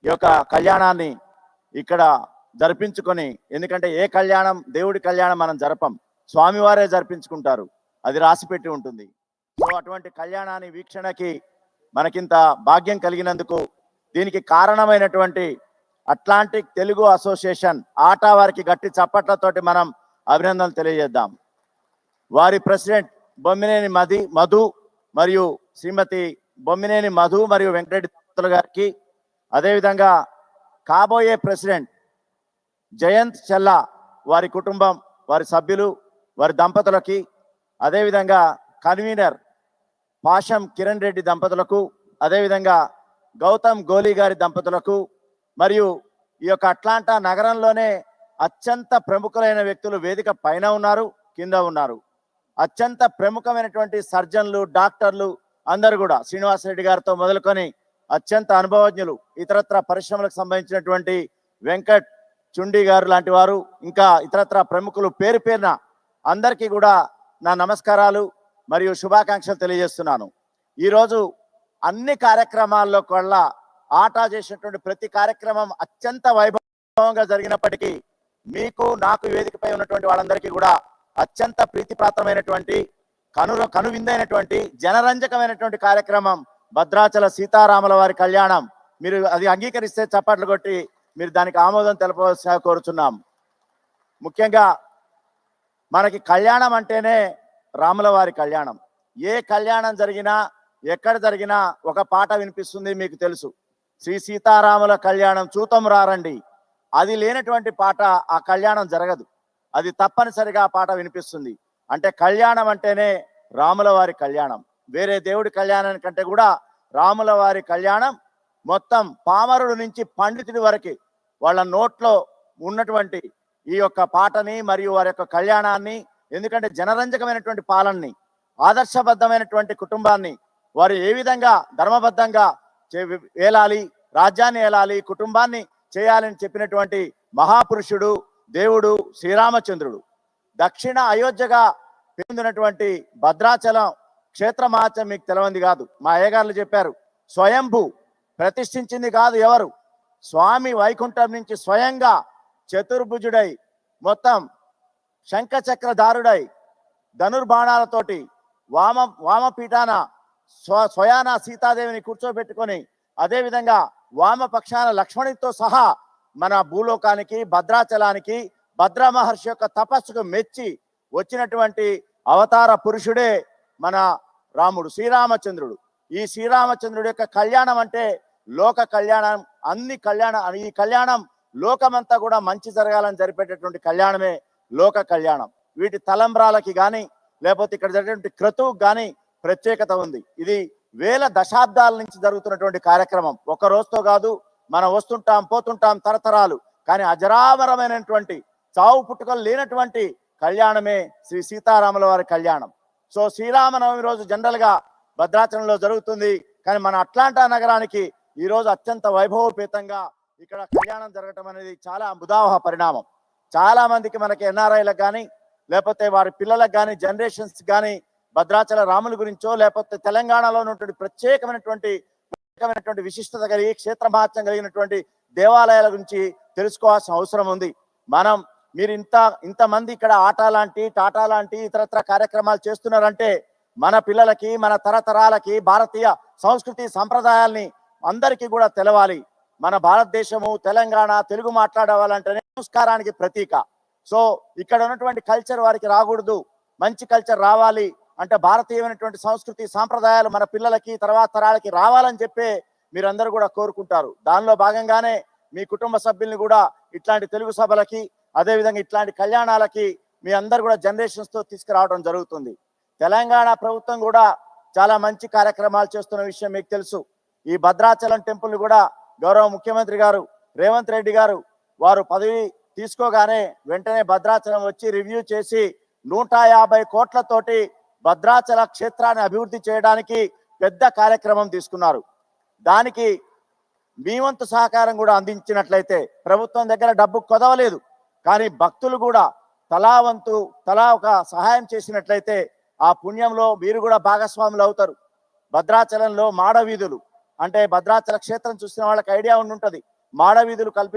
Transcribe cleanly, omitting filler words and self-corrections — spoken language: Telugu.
ఈ యొక్క కళ్యాణాన్ని ఇక్కడ జరిపించుకొని, ఎందుకంటే ఏ కళ్యాణం దేవుడి కళ్యాణం మనం జరపం, స్వామివారే జరిపించుకుంటారు, అది రాసిపెట్టి ఉంటుంది. సో అటువంటి కళ్యాణాన్ని వీక్షణకి మనకింత భాగ్యం కలిగినందుకు దీనికి కారణమైనటువంటి అట్లాంటిక్ తెలుగు అసోసియేషన్ ఆటా వారికి గట్టి చప్పట్లతోటి మనం అభినందనలు తెలియజేద్దాం. వారి ప్రెసిడెంట్ బొమ్మినేని మధు మరియు శ్రీమతి బొమ్మినేని మధు మరియు వెంకటరెడ్డి దంపతులు గారికి, అదేవిధంగా కాబోయే ప్రెసిడెంట్ జయంత్ చెల్లా వారి కుటుంబం, వారి సభ్యులు, వారి దంపతులకి, అదేవిధంగా కన్వీనర్ పాషం కిరణ్ రెడ్డి దంపతులకు, అదేవిధంగా గౌతమ్ గోలీ గారి దంపతులకు, మరియు ఈ యొక్క అట్లాంటా నగరంలోనే అత్యంత ప్రముఖులైన వ్యక్తులు వేదిక పైన ఉన్నారు, కింద ఉన్నారు. అత్యంత ప్రముఖమైనటువంటి సర్జన్లు, డాక్టర్లు అందరూ కూడా శ్రీనివాసరెడ్డి గారితో మొదలుకొని అత్యంత అనుభవజ్ఞులు, ఇతరత్ర పరిశ్రమలకు సంబంధించినటువంటి వెంకట్ చుండి గారు లాంటి వారు, ఇంకా ఇతరత్ర ప్రముఖులు పేరు పేరున అందరికీ కూడా నా నమస్కారాలు మరియు శుభాకాంక్షలు తెలియజేస్తున్నాను. ఈరోజు అన్ని కార్యక్రమాల్లో కూడా ఆటా చేసినటువంటి ప్రతి కార్యక్రమం అత్యంత వైభవంగా జరిగినప్పటికీ మీకు నాకు వేదికపై ఉన్నటువంటి వాళ్ళందరికీ కూడా అత్యంత ప్రీతిపాత్రమైనటువంటి కనువిందైనటువంటి జనరంజకమైనటువంటి కార్యక్రమం భద్రాచల సీతారాముల వారి కళ్యాణం. మీరు అది అంగీకరిస్తే చప్పట్లు కొట్టి మీరు దానికి ఆమోదం తెలపవలసిగా కోరుచున్నాం. ముఖ్యంగా మనకి కళ్యాణం అంటేనే రాముల వారి కళ్యాణం. ఏ కళ్యాణం జరిగినా ఎక్కడ జరిగినా ఒక పాట వినిపిస్తుంది, మీకు తెలుసు. శ్రీ సీతారాముల కళ్యాణం చూతం రారండి, అది లేనటువంటి పాట ఆ కళ్యాణం జరగదు. అది తప్పనిసరిగా ఆ పాట వినిపిస్తుంది. అంటే కళ్యాణం అంటేనే రాముల వారి కళ్యాణం. వేరే దేవుడి కళ్యాణం కంటే కూడా రాముల వారి కళ్యాణం మొత్తం పామరుడు నుంచి పండితుడి వరకు వాళ్ళ నోట్లో ఉన్నటువంటి ఈ యొక్క పాటని మరియు వారి యొక్క కళ్యాణాన్ని, ఎందుకంటే జనరంజకమైనటువంటి పాలనని, ఆదర్శబద్ధమైనటువంటి కుటుంబాన్ని వారు ఏ విధంగా ధర్మబద్ధంగా ఏలాలి, రాజ్యాన్ని ఏలాలి, కుటుంబాన్ని చేయాలని చెప్పినటువంటి మహాపురుషుడు దేవుడు శ్రీరామచంద్రుడు. దక్షిణ అయోధ్యగా పొందినటువంటి భద్రాచలం క్షేత్ర మహత్యం మీకు తెలవంది కాదు. మా అయ్యగారులు చెప్పారు, స్వయంభూ ప్రతిష్ఠించింది కాదు ఎవరు, స్వామి వైకుంఠం నుంచి స్వయంగా చతుర్భుజుడై మొత్తం శంఖచక్రధారుడై ధనుర్బాణాలతోటి వామపీఠాన స్వయాన సీతాదేవిని కూర్చోబెట్టుకొని, అదేవిధంగా వామపక్షాన లక్ష్మణుడితో సహా మన భూలోకానికి భద్రాచలానికి భద్ర మహర్షి యొక్క తపస్సుకు మెచ్చి వచ్చినటువంటి అవతార పురుషుడే మన రాముడు శ్రీరామచంద్రుడు. ఈ శ్రీరామచంద్రుడి యొక్క కళ్యాణం అంటే లోక కళ్యాణం. ఈ కళ్యాణం లోకమంతా కూడా మంచి జరగాలని జరిపేటటువంటి కళ్యాణమే లోక కళ్యాణం. వీటి తలంబ్రాలకి కానీ లేకపోతే ఇక్కడ జరిగేటువంటి క్రతువుకి కానీ ప్రత్యేకత ఉంది. ఇది వేల దశాబ్దాల నుంచి జరుగుతున్నటువంటి కార్యక్రమం. ఒక రోజుతో కాదు, మనం వస్తుంటాం పోతుంటాం తరతరాలు, కానీ అజరామరమైనటువంటి చావు పుట్టుకలు లేనటువంటి కళ్యాణమే శ్రీ సీతారాముల వారి కళ్యాణం. సో శ్రీరామనవమి రోజు జనరల్గా భద్రాచలంలో జరుగుతుంది, కానీ మన అట్లాంటా నగరానికి ఈరోజు అత్యంత వైభవపేతంగా ఇక్కడ కళ్యాణం జరగటం అనేది చాలా ముదావహ పరిణామం. చాలా మందికి మనకి ఎన్ఆర్ఐలకు కానీ లేకపోతే వారి పిల్లలకు కానీ జనరేషన్స్ కానీ భద్రాచల రాముల గురించో లేకపోతే తెలంగాణలో ఉన్నటువంటి ప్రత్యేకమైనటువంటి విశిష్టత కలిగి క్షేత్ర మహత్యం కలిగినటువంటి దేవాలయాల గురించి తెలుసుకోవాల్సిన అవసరం ఉంది. మీరు ఇంతమంది ఇక్కడ ఆటా లాంటి టాటా లాంటి ఇతరత్ర కార్యక్రమాలు చేస్తున్నారంటే మన పిల్లలకి, మన తరతరాలకి భారతీయ సంస్కృతి సంప్రదాయాల్ని అందరికీ కూడా తెలవాలి. మన భారతదేశము తెలంగాణ తెలుగు మాట్లాడేవాళ్ళంటేనే సంస్కారానికి ప్రతీక. సో ఇక్కడ ఉన్నటువంటి కల్చర్ వారికి రాకూడదు, మంచి కల్చర్ రావాలి అంటే భారతీయమైనటువంటి సంస్కృతి సాంప్రదాయాలు మన పిల్లలకి తర్వాత తరాలకి రావాలని చెప్పే మీరందరూ కూడా కోరుకుంటారు. దానిలో భాగంగానే మీ కుటుంబ సభ్యుల్ని కూడా ఇట్లాంటి తెలుగు సభలకి, అదేవిధంగా ఇట్లాంటి కళ్యాణాలకి మీ అందరు కూడా జనరేషన్స్తో తీసుకురావడం జరుగుతుంది. తెలంగాణ ప్రభుత్వం కూడా చాలా మంచి కార్యక్రమాలు చేస్తున్న విషయం మీకు తెలుసు. ఈ భద్రాచలం టెంపుల్ కూడా గౌరవ ముఖ్యమంత్రి గారు రేవంత్ రెడ్డి గారు వారు పదవి తీసుకోగానే వెంటనే భద్రాచలం వచ్చి రివ్యూ చేసి 150 కోట్లతోటి భద్రాచల క్షేత్రాన్ని అభివృద్ధి చేయడానికి పెద్ద కార్యక్రమం తీసుకున్నారు. దానికి మీ వంతు సహకారం కూడా అందించినట్లయితే, ప్రభుత్వం దగ్గర డబ్బు కొదవలేదు కానీ భక్తులు కూడా తలా ఒక సహాయం చేసినట్లయితే ఆ పుణ్యంలో మీరు కూడా భాగస్వాములు అవుతారు. భద్రాచలంలో మాడవీధులు అంటే భద్రాచల క్షేత్రం చూసిన వాళ్ళకి ఐడియా ఉంటుంది. మాడవీధులు కల్పి